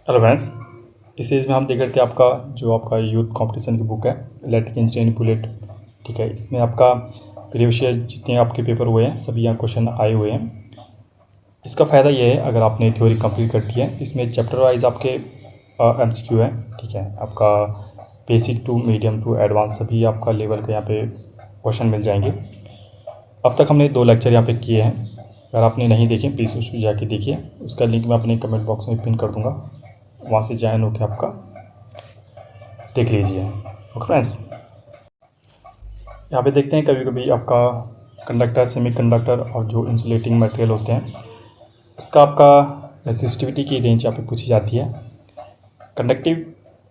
Hello friends, इस series में हम देख रहे थे आपका यूथ कंपटीशन की बुक है इलेक्ट्रिकल इंजीनियरिंग बुलेट। ठीक है, इसमें आपका प्रीवियस ईयर जितने आपके पेपर हुए हैं सभी यहाँ क्वेश्चन आए हुए हैं। इसका फ़ायदा ये है अगर आपने थ्योरी कंप्लीट कर दी है, इसमें चैप्टर वाइज आपके MCQ है। ठीक है, आपका basic to medium to advance सभी आपका लेवल के यहाँ पे क्वेश्चन मिल जाएंगे। अब तक हमने 2 लेक्चर यहाँ पे किए हैं। अगर आपने नहीं देखे प्लीज़ उसको जाके देखिए, उसका लिंक मैं अपने कमेंट बॉक्स में पिन कर दूँगा, वहाँ से ज्वाइन होकर आपका देख लीजिए। ओके फ्रेंड्स, यहाँ पे देखते हैं कभी कभी आपका कंडक्टर, सेमीकंडक्टर और जो इंसुलेटिंग मटेरियल होते हैं उसका आपका रेसिस्टिविटी की रेंज यहाँ पे पूछी जाती है। कंडक्टिव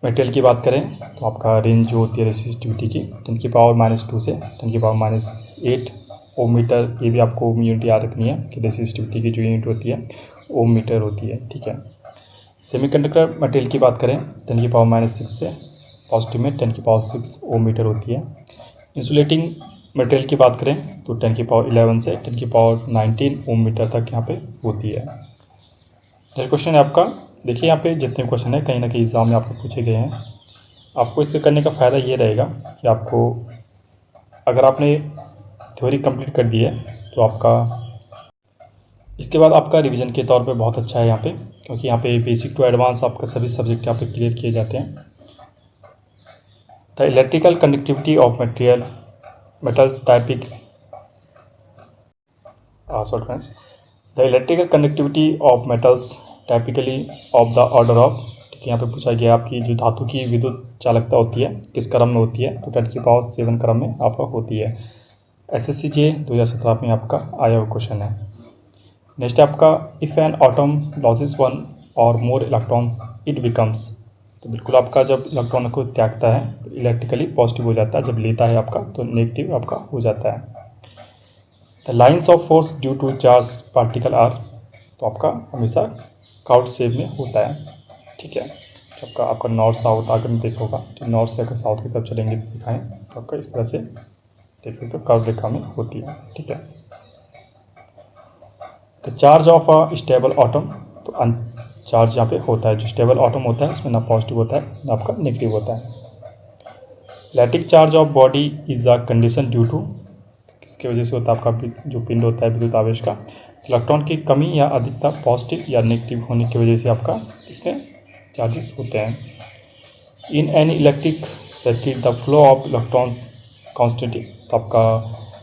मटेरियल की बात करें तो आपका रेंज जो होती है रेसिस्टिविटी की 10⁻⁻² से 10⁻8 ओम मीटर। ये भी आपको यूनिट याद रखनी है कि रेसिस्टिविटी की जो यूनिट होती है ओम मीटर होती है। ठीक है, सेमीकंडक्टर मटेरियल की बात करें 10⁻6 से पॉजिटिव में 10⁻6 ओम मीटर होती है। इंसुलेटिंग मटेरियल की बात करें तो 10⁻11 से 10⁻19 ओम मीटर तक यहाँ पे होती है। नेक्स्ट क्वेश्चन है आपका, देखिए यहाँ पे जितने क्वेश्चन है कहीं ना कहीं एग्जाम में आपको पूछे गए हैं। आपको इससे करने का फ़ायदा ये रहेगा कि आपको अगर आपने थ्योरी कंप्लीट कर दी है तो आपका इसके बाद आपका रिवीजन के तौर पे बहुत अच्छा है यहाँ पे, क्योंकि यहाँ पे बेसिक टू एडवांस आपका सभी सब्जेक्ट यहाँ पे क्लियर किए जाते हैं। The electrical conductivity of material metal typic sorry friends, the electrical conductivity of metals typically of the order of। ठीक है, यहाँ पे पूछा गया आपकी जो धातु की विद्युत चालकता होती है किस क्रम में होती है, तो 10⁻7 क्रम में आपका होती है। SSCJ 2017 में आपका आया हुआ क्वेश्चन है। नेक्स्ट आपका इफ़ एन एटम लॉसेस 1 और मोर इलेक्ट्रॉन्स इट बिकम्स, तो बिल्कुल आपका जब इलेक्ट्रॉन को त्यागता है तो इलेक्ट्रिकली पॉजिटिव हो जाता है, जब लेता है आपका तो नेगेटिव आपका हो जाता है। The lines of force due to charge particle are, तो आपका हमेशा क्राउड शेप में होता है। ठीक है, तो आपका नॉर्थ साउथ अगर देखा होगा तो नॉर्थ से अगर साउथ की तरफ चलेंगे दिखाएँ तो आपका इस तरह से देख सकते हो कर्व रेखा में होती है। ठीक है, the charge of a stable atom, तो चार्ज यहाँ पे होता है, जो स्टेबल एटम होता है उसमें ना पॉजिटिव होता है ना आपका नेगेटिव होता है। Electric charge of body is a condition due to, किसकी वजह से होता है आपका जो पिंड होता है विद्युत आवेश का, इलेक्ट्रॉन की कमी या अधिकता पॉजिटिव या नेगेटिव होने की वजह से आपका इसमें चार्जेस होते हैं। In an electric circuit the flow of electrons constant, तो आपका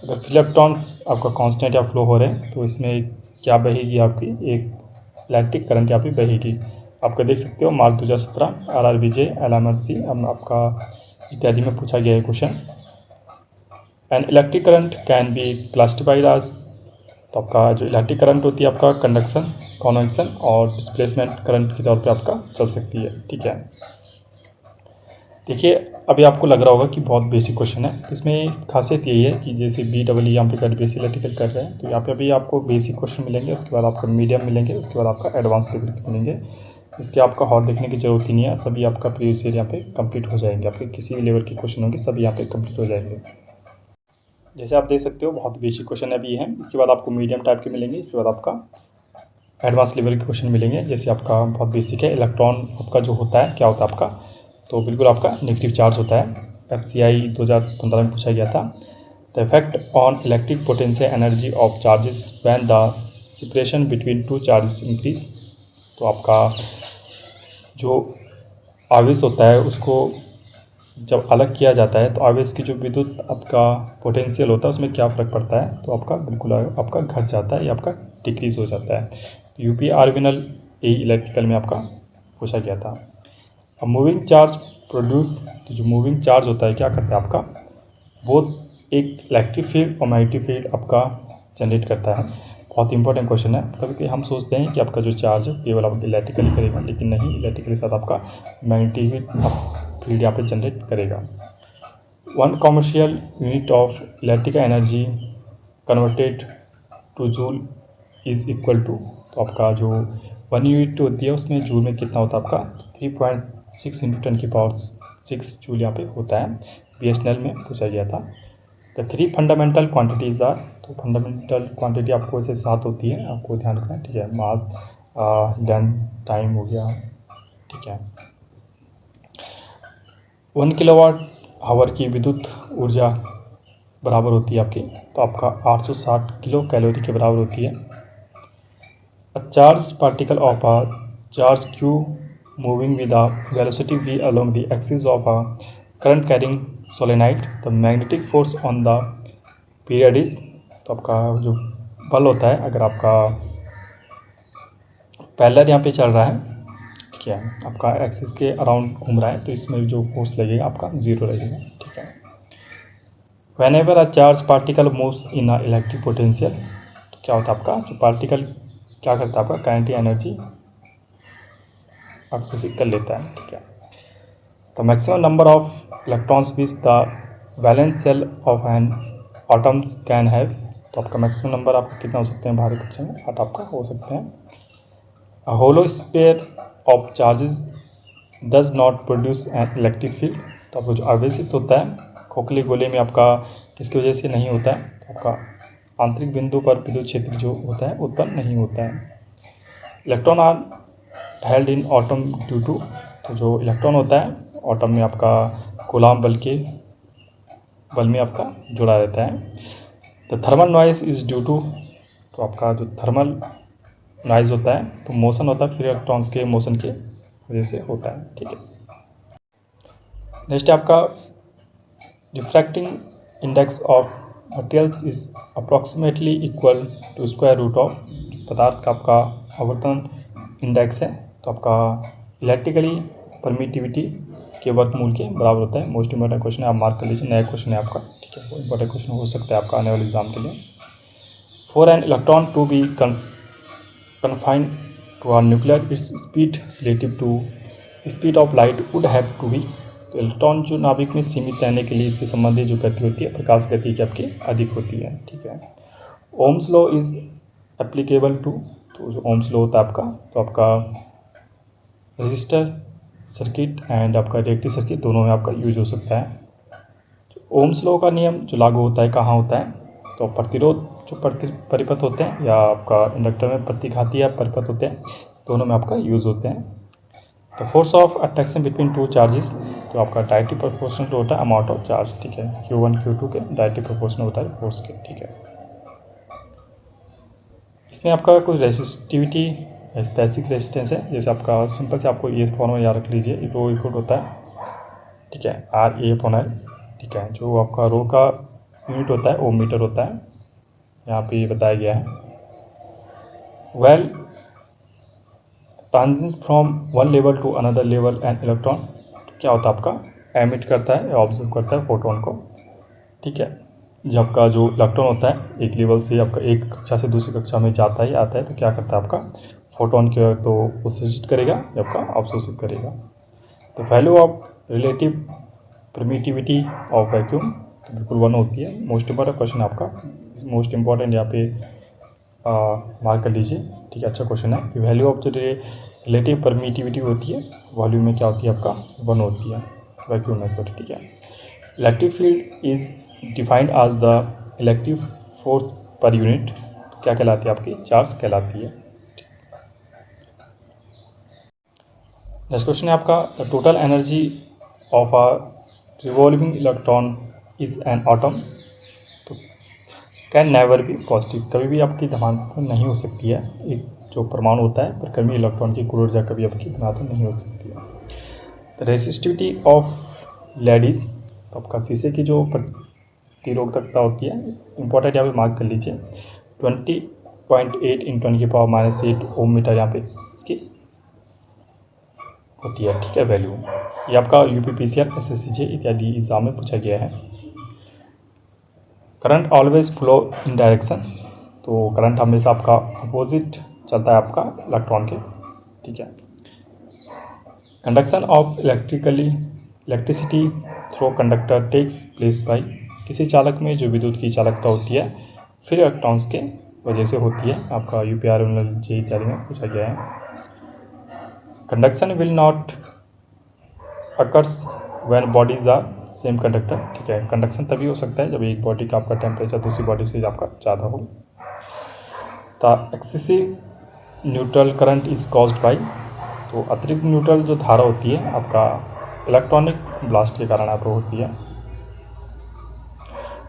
अगर इलेक्ट्रॉन्स आपका कॉन्स्टेंट या फ्लो हो रहे हैं तो इसमें क्या बहेगी आपकी एक इलेक्ट्रिक करंट यहाँ पे बहेगी। आपका देख सकते हो मार्च 2017 RRBJ LMRC आपका इत्यादि में पूछा गया है question. And electric current can be classified as, तो आपका जो इलेक्ट्रिक करंट होती है आपका कंडक्शन, कन्वेक्शन और डिस्प्लेसमेंट करंट के तौर पे आपका चल सकती है। ठीक है, देखिए अभी आपको लग रहा होगा कि बहुत बेसिक क्वेश्चन है, तो इसमें खासियत यही है कि जैसे BEE यहाँ पे कर बेसिक इलेक्ट्रिकल कर रहे हैं तो यहाँ पे अभी आपको बेसिक क्वेश्चन मिलेंगे, उसके बाद आपका मीडियम मिलेंगे, उसके बाद आपका एडवांस लेवल के मिलेंगे। इसके आपका और देखने की जरूरत ही नहीं है, सभी आपका प्रीवियस ईयर यहाँ पे कंप्लीट हो जाएंगे। आपके किसी भी लेवल के क्वेश्चन होंगे सभी यहाँ पे कंप्लीट हो जाएंगे। जैसे आप देख सकते हो बहुत बेसिक क्वेश्चन अभी है, इसके बाद आपको मीडियम टाइप के मिलेंगे, इसके बाद आपका एडवांस लेवल के क्वेश्चन मिलेंगे। जैसे आपका बहुत बेसिक है, इलेक्ट्रॉन आपका जो होता है क्या होता है आपका, तो बिल्कुल आपका नेगेटिव चार्ज होता है। FCI 2015 में पूछा गया था। The effect on electric potential energy of charges when the separation between two charges increase, तो आपका जो आवेश होता है उसको जब अलग किया जाता है तो आवेश की जो विद्युत आपका पोटेंशियल होता है उसमें क्या फ़र्क पड़ता है, तो आपका बिल्कुल आपका घट जाता है या आपका डिक्रीज़ हो जाता है। UP आर्विनल इलेक्ट्रिकल में आपका पूछा गया था। अब मूविंग चार्ज प्रोड्यूस, तो जो मूविंग चार्ज होता है क्या करता है आपका, वो एक इलेक्ट्रिक फील्ड और मैग्नेटिक फील्ड आपका जनरेट करता है। बहुत इंपॉर्टेंट क्वेश्चन है, कभी हम सोचते हैं कि आपका जो चार्ज है केवल आपका इलेक्ट्रिकली करेगा, लेकिन नहीं, इलेक्ट्रिकल के साथ आपका मैग्नेटिक फील्ड यहाँ पे जनरेट करेगा। 1 commercial unit of electrical energy converted to joule is equal to, तो आपका जो 1 यूनिट होती है उसमें जूल में कितना होता है आपका 3.6 × 10⁻6 जूल यहाँ पे होता है। BSNL में पूछा गया था। द 3 फंडामेंटल क्वांटिटीज़ आर, तो फंडामेंटल क्वांटिटी आपको ऐसे 7 होती है, आपको ध्यान रखना है। ठीक है, मास, लेंथ, टाइम हो गया। ठीक है। 1 किलोवाट आवर की विद्युत ऊर्जा बराबर होती है आपकी, तो आपका 860 किलो कैलोरी के बराबर होती है। A charge particle of a charge Q moving with a velocity v along the axis of a current carrying solenoid, the magnetic force on the period is, तो आपका जो बल होता है, अगर आपका पैरेलल यहाँ पे चल रहा है, ठीक है, आपका एक्सिस के अराउंड घूम रहा है, तो इसमें जो फोर्स लगेगा आपका 0 लगेगा, ठीक है। Whenever a charged particle moves in a electric potential, तो क्या होता है आपका जो पार्टिकल क्या करता है, आपका करंट या एनर्जी अवशोषित कर लेता है, ठीक है। The maximum number of electrons which the valence shell of an atoms can have, तो आपका मैक्सिमम नंबर आपका कितना हो सकते हैं बाहरी कक्षा में, 8 आपका हो सकते हैं। A hollow sphere of charges does not produce an electric field, तो आपको जो आवेशित होता है खोखले गोले में आपका किसकी वजह से नहीं होता है, तो आपका आंतरिक बिंदु पर विद्युत क्षेत्र जो होता है उत्पन्न नहीं होता है। Electron are held in atom due to, तो जो इलेक्ट्रॉन होता है एटम में आपका कूलॉम बल में आपका जुड़ा रहता है। The thermal noise is due to, तो आपका जो थर्मल नॉइज होता है तो मोशन होता है, फिर इलेक्ट्रॉन्स के मोशन के वजह से होता है, ठीक है। नेक्स्ट आपका refracting index of materials is approximately equal to square root of, पदार्थ का आपका आवर्तन इंडेक्स है, तो आपका इलेक्ट्रिकली परमिटिविटी के वर्गमूल के बराबर होता है। मोस्ट इंपॉर्टेंट क्वेश्चन है, आप मार्क कर लीजिए, नया क्वेश्चन है आपका, ठीक है, वो इंपॉर्टेंट क्वेश्चन हो सकता है आपका आने वाले एग्जाम के लिए। For an electron to be confined to a nuclear, its speed relative to speed of light would have to be, तो इलेक्ट्रॉन जो नाभिक में सीमित रहने के लिए इसके संबंधी जो गति होती है प्रकाश गति की आपकी अधिक होती है, ठीक है। Ohm's law is applicable to, तो जो ओम्स लॉ होता है आपका, तो आपका रजिस्टर सर्किट एंड आपका रिएक्टिव सर्किट दोनों में आपका यूज हो सकता है। ओम्स लॉ का नियम जो लागू होता है कहाँ होता है, तो प्रतिरोध जो परिपथ होते हैं या आपका इंडक्टर में प्रतिघाती या परिपथ होते हैं, दोनों में आपका यूज़ होते हैं। तो force of attraction between two charges, तो आपका डायरेक्टली प्रोपोर्शनल होता है अमाउंट ऑफ चार्ज, ठीक है, Q1 Q2 के डायरेक्टली प्रोपोर्शनल होता है फोर्स के, ठीक है। इसमें आपका कुछ रेसिस्टिविटी स्पेसिफिक रेजिस्टेंस है, जैसे आपका सिंपल से आपको ये फॉर्मूला याद रख लीजिए, रो इक्वल होता है, ठीक है, RA/L, ठीक है। जो आपका रो का यूनिट होता है वो मीटर होता है, यहाँ पे ये बताया गया है। Well transit from one level to another level an electron, क्या होता है आपका एमिट करता है या ऑब्जर्व करता है फोटोन को, ठीक है। जब आपका जो इलेक्ट्रॉन होता है एक लेवल से आपका एक कक्षा से दूसरी कक्षा में जाता है आता है, तो क्या करता है आपका फोटोन के तो उत्सर्जित करेगा या आपका अवशोषित करेगा। तो value of relative permittivity of vacuum तो बिल्कुल 1 होती है। मोस्ट इंपॉर्टेंट क्वेश्चन आपका, मोस्ट इंपॉर्टेंट यहाँ पे मार्क कर लीजिए, ठीक है, अच्छा क्वेश्चन है कि वैल्यू ऑफ जो रिलेटिव परमिटिविटी होती है वॉल्यूम में क्या होती है आपका 1 होती है, वैक्यूम में सॉरी, ठीक है। Electric field is defined as the electric force per unit, क्या कहलाती है आपकी चार्ज कहलाती है। नेक्स्ट क्वेश्चन है आपका the total energy of a revolving electron is an atom, तो कैन नेवर बी पॉजिटिव, कभी भी आपकी धनात्मक नहीं हो सकती है। एक जो परमाणु होता है पर कभी इलेक्ट्रॉन की कुल ऊर्जा कभी आपकी धनात्मक नहीं हो सकती है। The resistivity of lead is, तो आपका शीशे की जो प्रतिरोधकता होती है, इंपॉर्टेंट यहाँ पे मार्क कर लीजिए, 20.8 × 10⁻⁸ ओम मीटर यहाँ पे इसकी होती है, ठीक है, वैल्यू। ये आपका UPPCL SSCJ इत्यादि एग्जाम में पूछा गया है। Current always flow in direction, तो करंट हमेशा आपका अपोजिट चलता है आपका इलेक्ट्रॉन के, ठीक है। Conduction of electricity through conductor takes place by, किसी चालक में जो विद्युत की चालकता होती है फिर इलेक्ट्रॉन्स के वजह से होती है, आपका UPRJ इत्यादि में पूछा गया है। Conduction will not occurs when bodies are same conductor, ठीक है, कंडक्शन तभी हो सकता है जब एक बॉडी का आपका टेम्परेचर दूसरी बॉडी से आपका ज़्यादा हो। The excessive neutral current is caused by, तो अतिरिक्त न्यूट्रल जो धारा होती है आपका इलेक्ट्रॉनिक ब्लास्ट के कारण आपको होती है।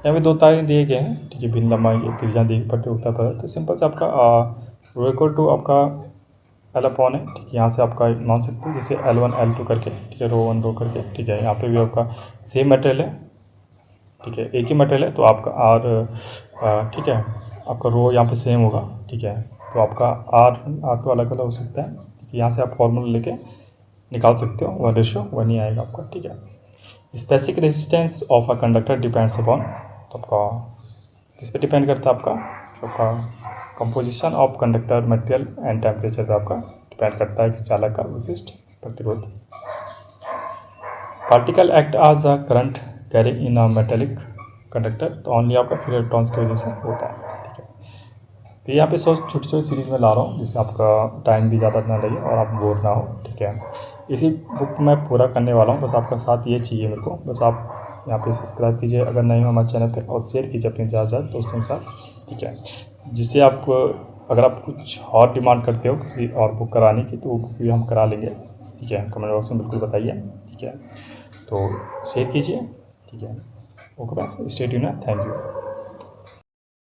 यहाँ पे 2 तारे दिए गए हैं, ठीक है, भिन्न लंबाई की त्रिज्या दी पड़ती उत्तर पर। तो सिंपल से आपका रो इक्वल टू आपका L अपॉन है, ठीक है। यहाँ से आपका मान सकते हो जैसे L1 L2 करके, ठीक है, रो 1 रो करके, ठीक है। यहाँ पे भी आपका सेम मटेरियल है, ठीक है, एक ही मटेरियल है, तो आपका R ठीक है, आपका रो यहाँ पे सेम होगा, ठीक है। तो आपका R2 अलग अलग हो सकता है, ठीक है। यहाँ से आप फॉर्मूला लेके निकाल सकते हो, 1:1 ही आएगा आपका, ठीक है। Specific resistance of a conductor depends upon, तो आपका किस पे डिपेंड करता है, आपका जो आपका composition of conductor material and temperature पर आपका डिपेंड करता है कि चालक का विशिष्ट प्रतिरोध। Particle act as a current carrying in a metallic conductor, तो ओनली आपका फ्री इलेक्ट्रॉन्स की वजह से होता है, ठीक है। तो यहाँ पे छोटी छोटी सीरीज़ में ला रहा हूँ जिससे आपका टाइम भी ज़्यादा ना लगे और आप बोर ना हो, ठीक है। इसी बुक में पूरा करने वाला हूँ, बस आपका साथ ये चाहिए मेरे को। बस आप यहाँ पे सब्सक्राइब कीजिए अगर नहीं हो हमारे चैनल पे, और शेयर कीजिए अपने ज़्यादा दोस्तों के साथ, ठीक है। जिससे आप अगर आप कुछ और डिमांड करते हो किसी और बुक कराने की, तो वो बुक भी हम करा लेंगे, ठीक है। कमेंट बॉक्स में बिल्कुल बताइए, ठीक है। तो शेयर कीजिए, ठीक है। ओके बस, स्टे ट्यून्ड, थैंक यू।